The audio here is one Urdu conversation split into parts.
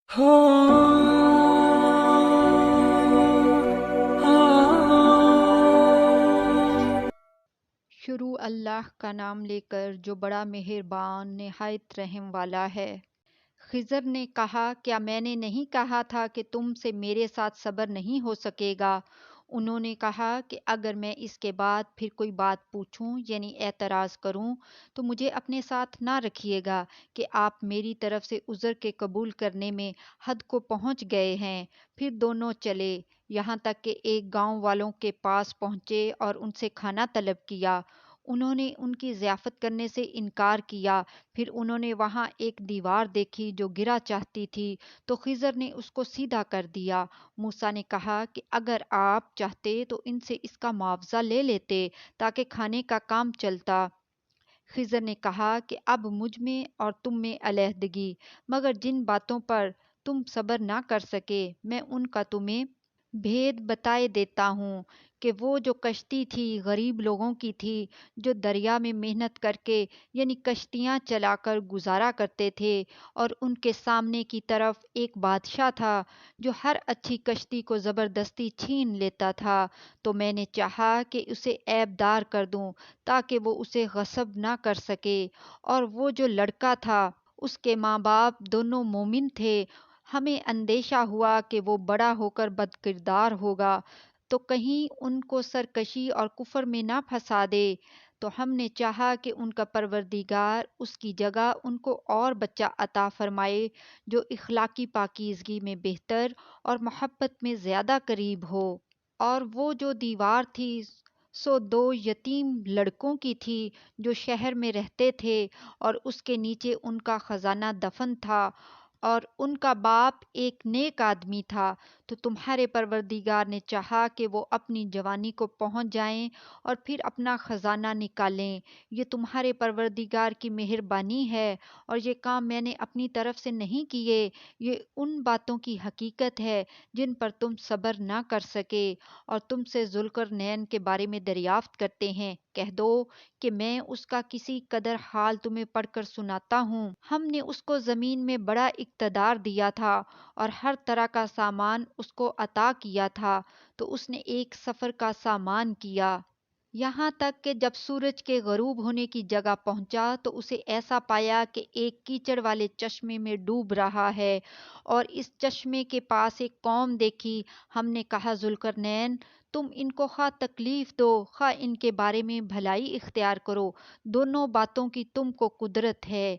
شروع اللہ کا نام لے کر جو بڑا مہربان نہایت رحم والا ہے۔ خضر نے کہا، کیا میں نے نہیں کہا تھا کہ تم سے میرے ساتھ صبر نہیں ہو سکے گا؟ انہوں نے کہا کہ اگر میں اس کے بعد پھر کوئی بات پوچھوں یعنی اعتراض کروں تو مجھے اپنے ساتھ نہ رکھیے گا کہ آپ میری طرف سے عذر کے قبول کرنے میں حد کو پہنچ گئے ہیں۔ پھر دونوں چلے، یہاں تک کہ ایک گاؤں والوں کے پاس پہنچے اور ان سے کھانا طلب کیا۔ انہوں نے ان کی ضیافت کرنے سے انکار کیا۔ پھر انہوں نے وہاں ایک دیوار دیکھی جو گرا چاہتی تھی تو خضر نے اس کو سیدھا کر دیا۔ موسیٰ نے کہا کہ اگر آپ چاہتے تو ان سے اس کا معاوضہ لے لیتے تاکہ کھانے کا کام چلتا۔ خضر نے کہا کہ اب مجھ میں اور تم میں علیحدگی، مگر جن باتوں پر تم صبر نہ کر سکے میں ان کا تمہیں بھید بتائے دیتا ہوں کہ وہ جو کشتی تھی غریب لوگوں کی تھی جو دریا میں محنت کر کے یعنی کشتیاں چلا کر گزارا کرتے تھے، اور ان کے سامنے کی طرف ایک بادشاہ تھا جو ہر اچھی کشتی کو زبردستی چھین لیتا تھا، تو میں نے چاہا کہ اسے عیب دار کر دوں تاکہ وہ اسے غصب نہ کر سکے۔ اور وہ جو لڑکا تھا اس کے ماں باپ دونوں مومن تھے، ہمیں اندیشہ ہوا کہ وہ بڑا ہو کر بد کردار ہوگا تو کہیں ان کو سرکشی اور کفر میں نہ پھنسا دے، تو ہم نے چاہا کہ ان کا پروردگار اس کی جگہ ان کو اور بچہ عطا فرمائے جو اخلاقی پاکیزگی میں بہتر اور محبت میں زیادہ قریب ہو۔ اور وہ جو دیوار تھی سو دو یتیم لڑکوں کی تھی جو شہر میں رہتے تھے، اور اس کے نیچے ان کا خزانہ دفن تھا، اور ان کا باپ ایک نیک آدمی تھا، تو تمہارے پروردگار نے چاہا کہ وہ اپنی جوانی کو پہنچ جائیں اور پھر اپنا خزانہ نکالیں۔ یہ تمہارے پروردگار کی مہربانی ہے، اور یہ کام میں نے اپنی طرف سے نہیں کیے، یہ ان باتوں کی حقیقت ہے جن پر تم صبر نہ کر سکے، اور تم سے ذوالقرنین کے بارے میں دریافت کرتے ہیں۔ کہہ دو کہ میں اس کا کسی قدر حال تمہیں پڑھ کر سناتا ہوں۔ ہم نے اس کو زمین میں بڑا اقتدار دیا تھا اور ہر طرح کا سامان اس کو عطا کیا تھا، تو اس نے ایک سفر کا سامان کیا، یہاں تک کہ جب سورج کے غروب ہونے کی جگہ پہنچا تو اسے ایسا پایا کہ ایک کیچڑ والے چشمے میں ڈوب رہا ہے، اور اس چشمے کے پاس ایک قوم دیکھی۔ ہم نے کہا، ذوالقرنین، تم ان کو خواہ تکلیف دو خواہ ان کے بارے میں بھلائی اختیار کرو، دونوں باتوں کی تم کو قدرت ہے۔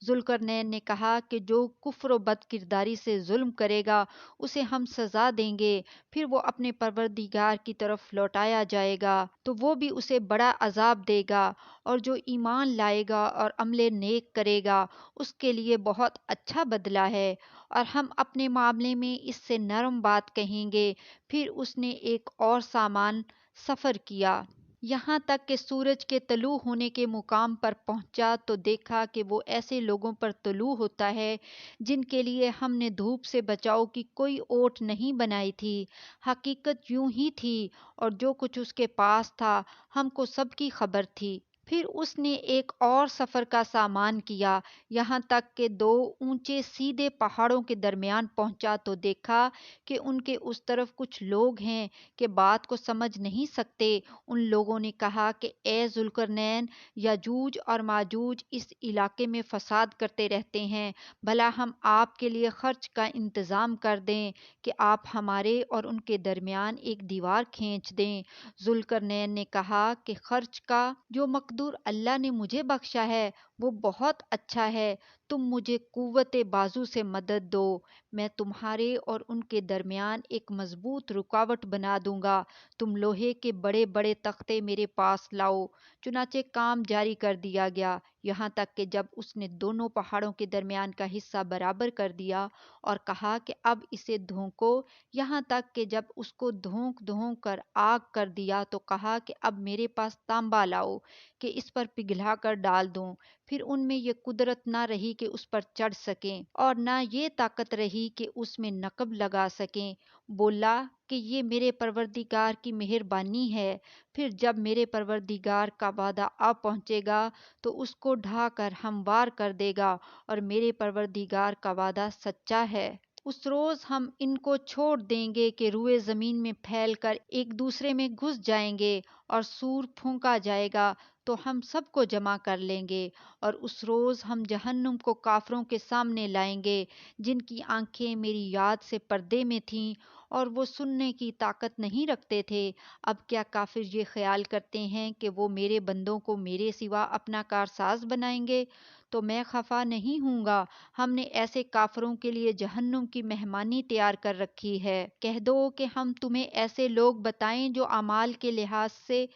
ذوالقرنین نے کہا کہ جو کفر و بد کرداری سے ظلم کرے گا اسے ہم سزا دیں گے، پھر وہ اپنے پروردگار کی طرف لوٹایا جائے گا تو وہ بھی اسے بڑا عذاب دے گا، اور جو ایمان لائے گا اور عمل نیک کرے گا اس کے لیے بہت اچھا بدلہ ہے، اور ہم اپنے معاملے میں اس سے نرم بات کہیں گے۔ پھر اس نے ایک اور سامان سفر کیا، یہاں تک کہ سورج کے طلوع ہونے کے مقام پر پہنچا تو دیکھا کہ وہ ایسے لوگوں پر طلوع ہوتا ہے جن کے لیے ہم نے دھوپ سے بچاؤ کی کوئی اوٹ نہیں بنائی تھی، حقیقت یوں ہی تھی، اور جو کچھ اس کے پاس تھا ہم کو سب کی خبر تھی۔ پھر اس نے ایک اور سفر کا سامان کیا، یہاں تک کہ دو اونچے سیدھے پہاڑوں کے درمیان پہنچا تو دیکھا کہ ان کے اس طرف کچھ لوگ ہیں کہ بات کو سمجھ نہیں سکتے۔ ان لوگوں نے کہا کہ اے ذوالقرنین، یاجوج اور ماجوج اس علاقے میں فساد کرتے رہتے ہیں، بھلا ہم آپ کے لیے خرچ کا انتظام کر دیں کہ آپ ہمارے اور ان کے درمیان ایک دیوار کھینچ دیں۔ ذوالقرنین نے کہا کہ خرچ کا جو مقدور اللہ نے مجھے بخشا ہے وہ بہت اچھا ہے، تم مجھے قوت بازو سے مدد دو، میں تمہارے اور ان کے درمیان ایک مضبوط رکاوٹ بنا دوں گا، تم لوہے کے بڑے بڑے تختے میرے پاس لاؤ۔ چنانچہ کام جاری کر دیا گیا، یہاں تک کہ جب اس نے دونوں پہاڑوں کے درمیان کا حصہ برابر کر دیا اور کہا کہ اب اسے دھونکو، یہاں تک کہ جب اس کو دھونک دھونک کر آگ کر دیا تو کہا کہ اب میرے پاس تانبا لاؤ کہ اس پر پگھلا کر ڈال دوں۔ پھر ان میں یہ قدرت نہ رہی کہ اس پر چڑھ سکیں اور نہ یہ طاقت رہی کہ اس میں نقب لگا سکیں۔ بولا کہ یہ میرے پروردگار کی مہربانی ہے، پھر جب میرے پروردگار کا وعدہ آ پہنچے گا تو اس کو ڈھا کر ہموار کر دے گا، اور میرے پروردگار کا وعدہ سچا ہے۔ اس روز ہم ان کو چھوڑ دیں گے کہ روئے زمین میں پھیل کر ایک دوسرے میں گھس جائیں گے، اور سور پھونکا جائے گا تو ہم سب کو جمع کر لیں گے۔ اور اس روز ہم جہنم کو کافروں کے سامنے لائیں گے، جن کی آنکھیں میری یاد سے پردے میں تھیں اور وہ سننے کی طاقت نہیں رکھتے تھے۔ اب کیا کافر یہ خیال کرتے ہیں کہ وہ میرے بندوں کو میرے سوا اپنا کارساز بنائیں گے؟ تو میں خفا نہیں ہوں گا، ہم نے ایسے کافروں کے لیے جہنم کی مہمانی تیار کر رکھی ہے۔ کہہ دو کہ ہم تمہیں ایسے لوگ بتائیں جو اعمال کے لحاظ سے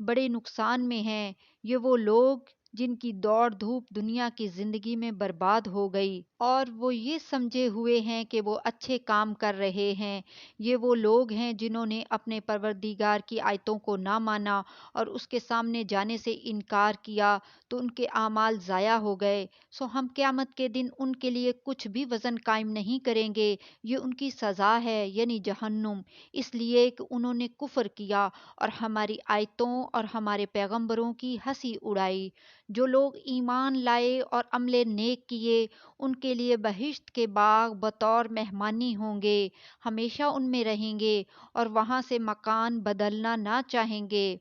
بڑے نقصان میں ہیں۔ یہ وہ لوگ جن کی دوڑ دھوپ دنیا کی زندگی میں برباد ہو گئی اور وہ یہ سمجھے ہوئے ہیں کہ وہ اچھے کام کر رہے ہیں۔ یہ وہ لوگ ہیں جنہوں نے اپنے پروردگار کی آیتوں کو نہ مانا اور اس کے سامنے جانے سے انکار کیا تو ان کے اعمال ضائع ہو گئے۔ سو ہم قیامت کے دن ان کے لیے کچھ بھی وزن قائم نہیں کریں گے، یہ ان کی سزا ہے، یعنی جہنم، اس لیے کہ انہوں نے کفر کیا اور ہماری آیتوں اور ہمارے پیغمبروں کی ہنسی اڑائی۔ جو لوگ ایمان لائے اور عمل نیک کیے ان کے لیے بہشت کے باغ بطور مہمانی ہوں گے، ہمیشہ ان میں رہیں گے اور وہاں سے مکان بدلنا نہ چاہیں گے۔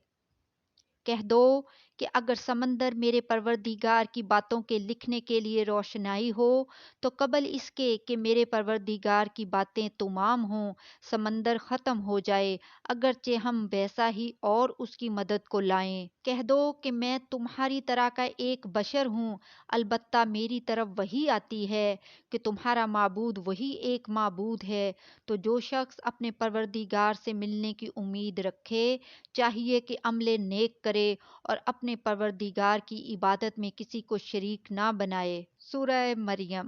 کہہ دو کہ اگر سمندر میرے پروردگار کی باتوں کے لکھنے کے لیے روشنائی ہو تو قبل اس کے کہ میرے پروردگار کی باتیں تمام ہوں سمندر ختم ہو جائے، اگرچہ ہم ویسا ہی اور اس کی مدد کو لائیں۔ کہہ دو کہ میں تمہاری طرح کا ایک بشر ہوں، البتہ میری طرف وحی آتی ہے کہ تمہارا معبود وہی ایک معبود ہے۔ تو جو شخص اپنے پروردگار سے ملنے کی امید رکھے چاہیے کہ عمل نیک کرے اور اپنے پروردگار کی عبادت میں کسی کو شریک نہ بنائے۔ سورہ مریم۔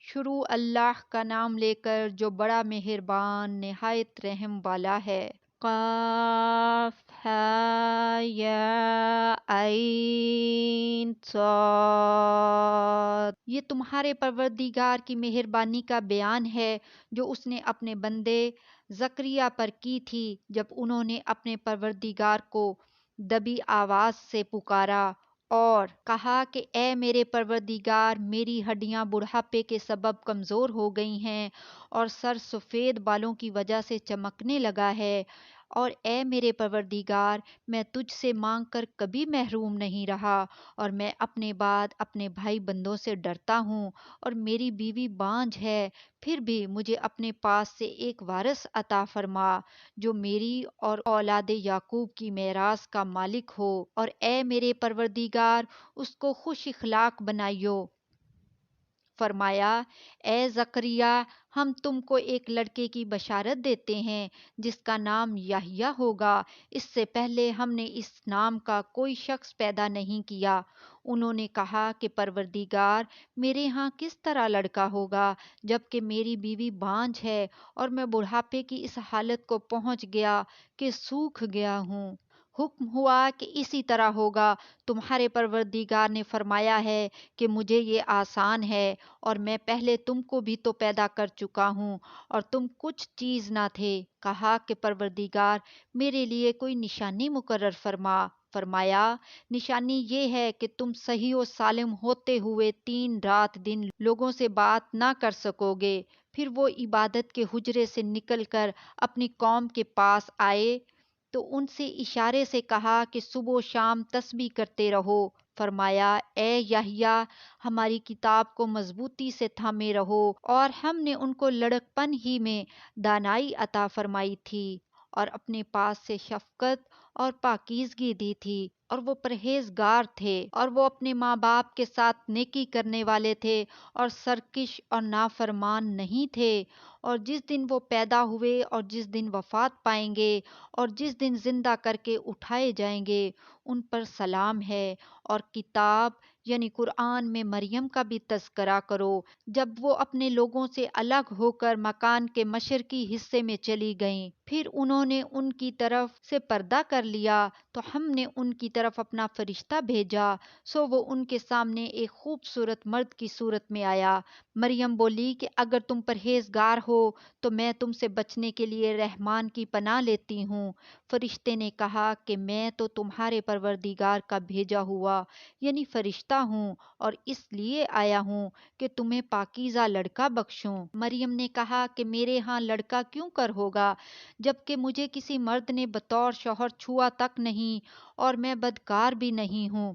شروع اللہ کا نام لے کر جو بڑا مہربان نہایت رحم والا ہے۔ قاف ہا یا عین صاد۔ یہ تمہارے پروردگار کی مہربانی کا بیان ہے جو اس نے اپنے بندے زکریا پر کی تھی جب انہوں نے اپنے پروردگار کو دبی آواز سے پکارا اور کہا کہ اے میرے پروردگار، میری ہڈیاں بڑھاپے کے سبب کمزور ہو گئی ہیں اور سر سفید بالوں کی وجہ سے چمکنے لگا ہے، اور اے میرے پروردگار، میں تجھ سے مانگ کر کبھی محروم نہیں رہا، اور میں اپنے بعد اپنے بھائی بندوں سے ڈرتا ہوں، اور میری بیوی بانجھ ہے، پھر بھی مجھے اپنے پاس سے ایک وارث عطا فرما جو میری اور اولاد یعقوب کی میراث کا مالک ہو، اور اے میرے پروردگار اس کو خوش اخلاق بنائیو۔ فرمایا اے زکریا، ہم تم کو ایک لڑکے کی بشارت دیتے ہیں جس کا نام یحییٰ ہوگا، اس سے پہلے ہم نے اس نام کا کوئی شخص پیدا نہیں کیا۔ انہوں نے کہا کہ پروردگار، میرے ہاں کس طرح لڑکا ہوگا جبکہ میری بیوی بانجھ ہے اور میں بڑھاپے کی اس حالت کو پہنچ گیا کہ سوکھ گیا ہوں۔ حکم ہوا کہ اسی طرح ہوگا، تمہارے پروردگار نے فرمایا ہے کہ مجھے یہ آسان ہے، اور میں پہلے تم کو بھی تو پیدا کر چکا ہوں اور تم کچھ چیز نہ تھے۔ کہا کہ پروردگار، میرے لیے کوئی نشانی مقرر فرما۔ فرمایا نشانی یہ ہے کہ تم صحیح و سالم ہوتے ہوئے 3 رات دن لوگوں سے بات نہ کر سکو گے۔ پھر وہ عبادت کے حجرے سے نکل کر اپنی قوم کے پاس آئے تو ان سے اشارے سے کہا کہ صبح و شام تسبیح کرتے رہو۔ فرمایا اے یحییٰ، ہماری کتاب کو مضبوطی سے تھامے رہو، اور ہم نے ان کو لڑکپن ہی میں دانائی عطا فرمائی تھی اور اپنے پاس سے شفقت اور پاکیزگی دی تھی، اور وہ پرہیزگار تھے، اور وہ اپنے ماں باپ کے ساتھ نیکی کرنے والے تھے اور سرکش اور نافرمان نہیں تھے۔ اور جس دن وہ پیدا ہوئے اور جس دن وفات پائیں گے اور جس دن زندہ کر کے اٹھائے جائیں گے ان پر سلام ہے۔ اور کتاب یعنی قرآن میں مریم کا بھی تذکرہ کرو جب وہ اپنے لوگوں سے الگ ہو کر مکان کے مشرقی حصے میں چلی گئیں، پھر انہوں نے ان کی طرف سے پردہ کر لیا تو ہم نے ان کی طرف اپنا فرشتہ بھیجا، سو وہ ان کے سامنے ایک خوبصورت مرد کی صورت میں آیا۔ مریم بولی کہ اگر تم پرہیزگار ہو تو میں تم سے بچنے کے لیے رحمان کی پناہ لیتی ہوں۔ فرشتے نے کہا کہ میں تو تمہارے پروردگار کا بھیجا ہوا یعنی فرشتہ ہوں، اور اس لیے آیا ہوں کہ تمہیں پاکیزہ لڑکا بخشوں۔ مریم نے کہا کہ میرے ہاں لڑکا کیوں کر ہوگا، جبکہ مجھے کسی مرد نے بطور شوہر چھوا تک نہیں، اور میں بدکار بھی نہیں ہوں۔